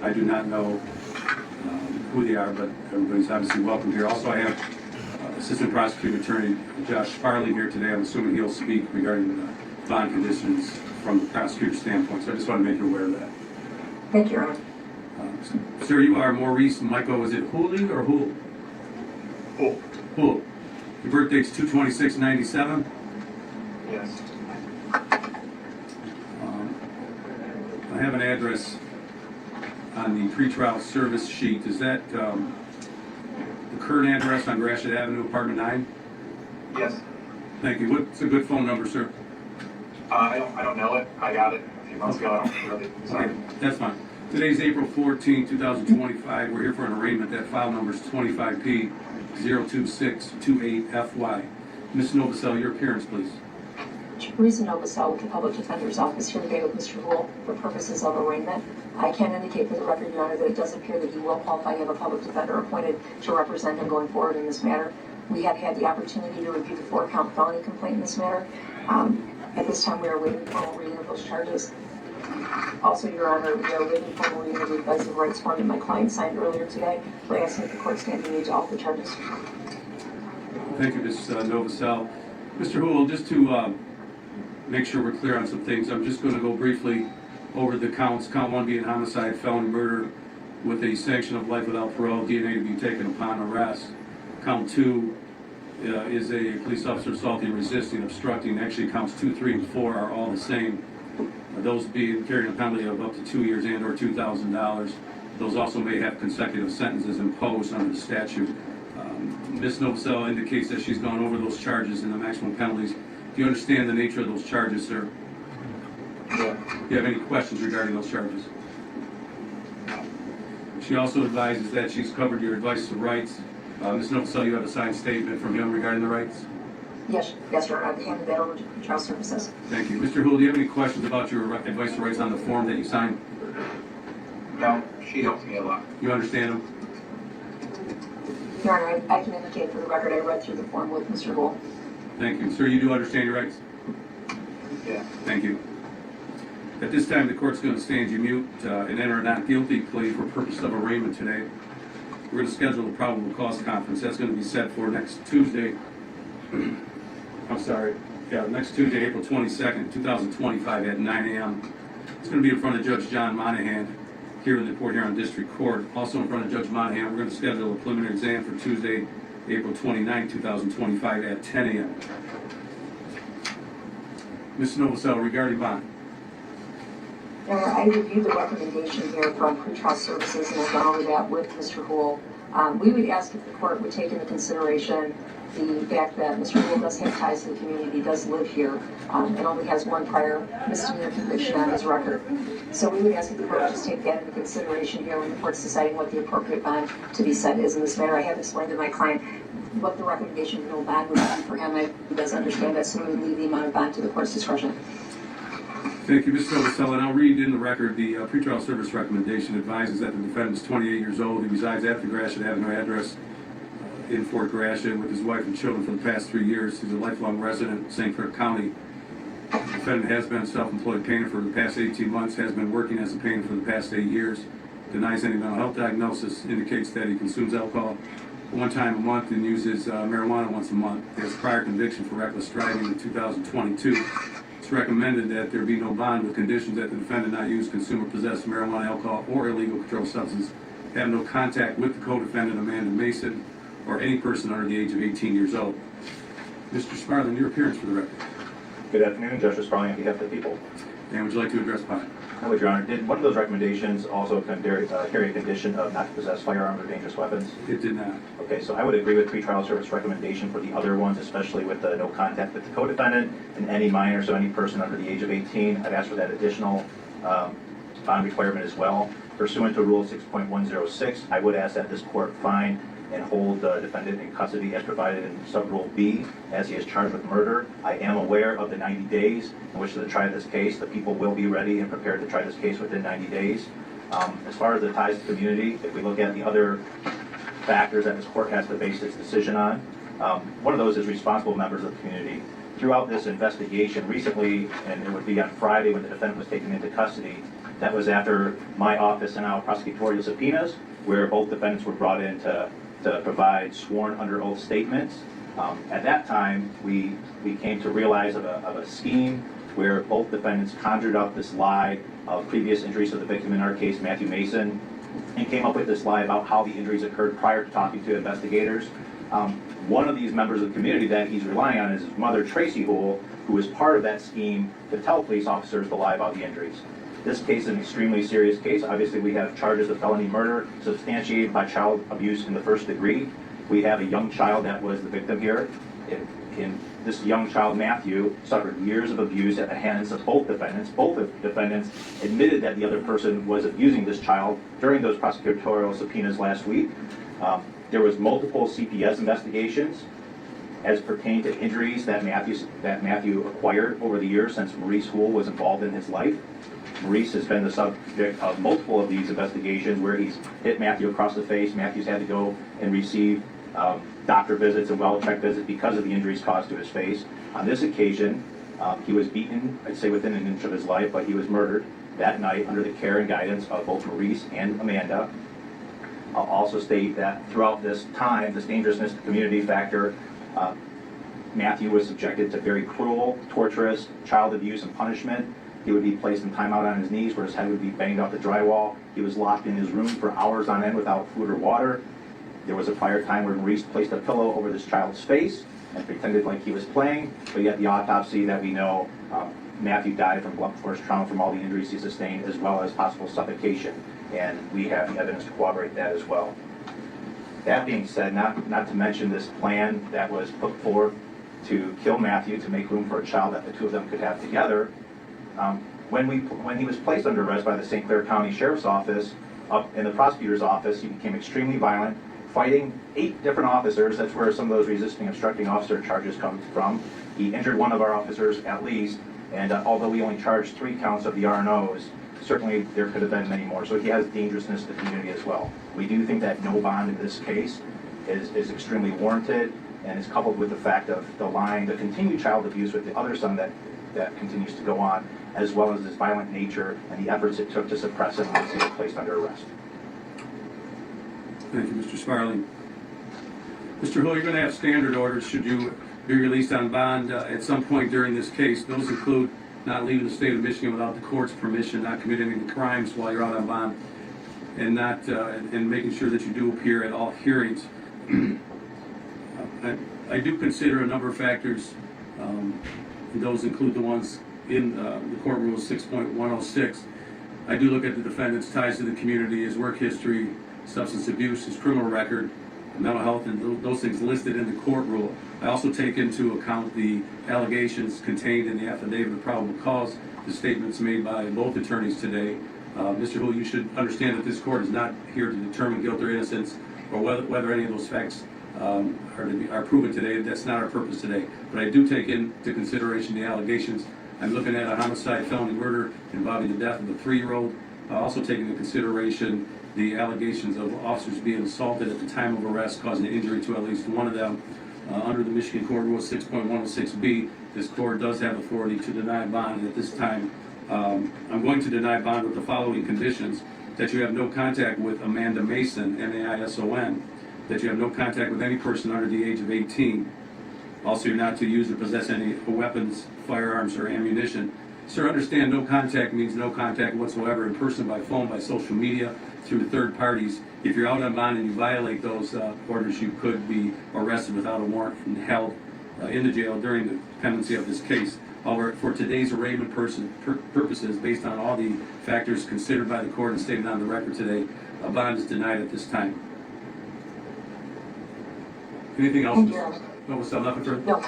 I do not know who they are, but everybody's obviously welcome here. Also, I have Assistant Prosecuting Attorney Josh Farley here today. I'm assuming he'll speak regarding bond conditions from the prosecutor's standpoint, so I just want to make you aware of that. Thank you, Your Honor. Sir, you are Maurice Michael, is it Houle or Houle? Houle. Houle. Your birth date's 2/26/97? Yes. I have an address on the pretrial service sheet. Is that the current address on Gratiot Avenue, apartment 9? Yes. Thank you. What's a good phone number, sir? I don't know it. I got it a few months ago. I don't really. Sorry. Okay, that's fine. Today's April 14, 2025. We're here for an arraignment. That file number is 25P 02628FY. Ms. Novosel, your appearance, please. Maurice Houle with the Public Defender's Office here today with Mr. Houle for purposes of arraignment. I can indicate for the record, Your Honor, that it does appear that he will qualify to have a public defender appointed to represent him going forward in this matter. We have had the opportunity to review the 4-count felony complaint in this matter. At this time, we are waiting for formal reading of those charges. Also, Your Honor, we are waiting for formal reading of the advice of rights form that my client signed earlier today. We're asking that the court stand in need to all the charges. Thank you, Ms. Novosel. Mr. Houle, just to make sure we're clear on some things, I'm just going to go briefly over the counts. Count 1 being homicide, felony murder with a sanction of life without parole, DNA to be taken upon arrest. Count 2 is a police officer assaulting, resisting, obstructing. Actually, counts 2, 3, and 4 are all the same. Those being carrying a penalty of up to 2 years and or $2,000. Those also may have consecutive sentences imposed under the statute. Ms. Novosel indicates that she's gone over those charges and the maximum penalties. Do you understand the nature of those charges, sir? Yeah. Do you have any questions regarding those charges? She also advises that she's covered your advice to rights. Ms. Novosel, you have a signed statement from him regarding the rights? Yes, Your Honor. I've handed that over to trial services. Thank you. Mr. Houle, do you have any questions about your advice to rights on the form that you signed? No, she helps me a lot. You understand them? Your Honor, I can indicate for the record I read through the form with Mr. Houle. Thank you. Sir, you do understand your rights? Yeah. Thank you. At this time, the court's going to stand you mute and enter a not guilty plea for purpose of arraignment today. We're going to schedule a probable cause conference. That's going to be set for next Tuesday. Next Tuesday, April 22nd, 2025 at 9 a.m. It's going to be in front of Judge John Monahan here in the Port Huron District Court. Also in front of Judge Monahan, we're going to schedule a preliminary exam for Tuesday, April 29, 2025 at 10 a.m. Ms. Novosel, regarding bond. Your Honor, I reviewed the recommendation here from pretrial services and I've gone over that with Mr. Houle. We would ask if the court would take into consideration the fact that Mr. Houle does have ties to the community, does live here, and only has one prior misdemeanor conviction on his record. So we would ask that the court just take that into consideration here when the court's deciding what the appropriate bond to be set is in this matter. I have explained to my client what the recommendation of no bond would be for him. He does understand that, so we would leave the amount of bond to the court's discretion. Thank you, Ms. Novosel. And I'll read in the record the pretrial service recommendation advises that the defendant is 28 years old. He resides at the Gratiot Avenue address in Fort Gratiot with his wife and children for the past 3 years. He's a lifelong resident of St. Clair County. The defendant has been a self-employed painter for the past 18 months, has been working as a painter for the past 8 years, denies any mental health diagnosis, indicates that he consumes alcohol one time a month and uses marijuana once a month. He has prior conviction for reckless driving in 2022. It's recommended that there be no bond with conditions that the defendant not use, consume, or possess marijuana, alcohol, or illegal controlled substance, have no contact with the co-defendant Amanda Mason, or any person under the age of 18 years old. Mr. Sparling, your appearance for the record. Good afternoon, Justice Sparling on behalf of the people. And would you like to address bond? I would, Your Honor. Did one of those recommendations also carry a condition of not to possess firearms or dangerous weapons? It did not. Okay, so I would agree with pretrial service recommendation for the other ones, especially with the no contact with the co-defendant and any minor, so any person under the age of 18. I'd ask for that additional bond requirement as well. Pursuant to Rule 6.106, I would ask that this court find and hold the defendant in custody as provided in Subrule B, as he is charged with murder. I am aware of the 90 days in which to try this case. The people will be ready and prepared to try this case within 90 days. As far as the ties to the community, if we look at the other factors that this court has to base its decision on, one of those is responsible members of the community. Throughout this investigation recently, and it would be on Friday when the defendant was taken into custody, That was after my office sent out prosecutorial subpoenas, where both defendants were brought in to provide sworn under oath statements. At that time, we came to realize of a scheme where both defendants conjured up this lie of previous injuries to the victim, in our case, Matthew Mason, and came up with this lie about how the injuries occurred prior to talking to investigators. One of these members of the community that he's relying on is his mother, Tracy Houle, who was part of that scheme to tell police officers to lie about the injuries. This case is an extremely serious case. Obviously, we have charges of felony murder substantiated by child abuse in the first degree. We have a young child that was the victim here. This young child, Matthew, suffered years of abuse at the hands of both defendants. Both defendants admitted that the other person was abusing this child during those prosecutorial subpoenas last week. There was multiple CPS investigations as pertained to injuries that Matthew acquired over the years since Maurice Houle was involved in his life. Maurice has been the subject of multiple of these investigations where he's hit Matthew across the face. Matthew's had to go and receive doctor visits and well-checked visits because of the injuries caused to his face. On this occasion, he was beaten, I'd say within an inch of his life, but he was murdered that night under the care and guidance of both Maurice and Amanda. I'll also state that throughout this time, this dangerousness to community factor, Matthew was subjected to very cruel, torturous child abuse and punishment. He would be placed in timeout on his knees where his head would be banged off the drywall. He was locked in his room for hours on end without food or water. There was a prior time where Maurice placed a pillow over this child's face and pretended like he was playing, but yet the autopsy that we know, Matthew died from blunt force trauma from all the injuries he sustained, as well as possible suffocation, and we have the evidence to corroborate that as well. That being said, not to mention this plan that was put forth to kill Matthew to make room for a child that the two of them could have together. When he was placed under arrest by the St. Clair County Sheriff's Office, up in the prosecutor's office, he became extremely violent, fighting 8 different officers. That's where some of those resisting obstructing officer charges come from. He injured one of our officers at least, and although we only charged 3 counts of the R&Os, certainly there could have been many more. So he has dangerousness to the community as well. We do think that no bond in this case is extremely warranted, and is coupled with the fact of the continued child abuse with the other son that continues to go on, as well as his violent nature and the efforts it took to suppress him once he was placed under arrest. Thank you, Mr. Sparling. Mr. Houle, you're going to have standard orders should you be released on bond at some point during this case. Those include not leaving the state of Michigan without the court's permission, not committing any crimes while you're out on bond, and not and making sure that you do appear at all hearings. I do consider a number of factors, and those include the ones in the court rule 6.106. I do look at the defendant's ties to the community, his work history, substance abuse, his criminal record, mental health, and those things listed in the court rule. I also take into account the allegations contained in the affidavit of probable cause, the statements made by both attorneys today. Mr. Houle, you should understand that this court is not here to determine guilt or innocence, or whether any of those facts are proven today. That's not our purpose today. But I do take into consideration the allegations. I'm looking at a homicide, felony murder involving the death of a 3-year-old. Also taking into consideration the allegations of officers being assaulted at the time of arrest, causing injury to at least one of them. Under the Michigan Court Rule 6.106B, this court does have authority to deny bond. And at this time, I'm going to deny bond with the following conditions: that you have no contact with Amanda Mason, M-A-I-S-O-N, that you have no contact with any person under the age of 18. Also, you're not to use or possess any weapons, firearms, or ammunition. Sir, understand no contact means no contact whatsoever, in person, by phone, by social media, through third parties. If you're out on bond and you violate those orders, you could be arrested without a warrant and held in the jail during the pendency of this case. However, for today's arraignment purposes, based on all the factors considered by the court and stated on the record today, a bond is denied at this time. Anything else? Thank you. No, nothing further? No.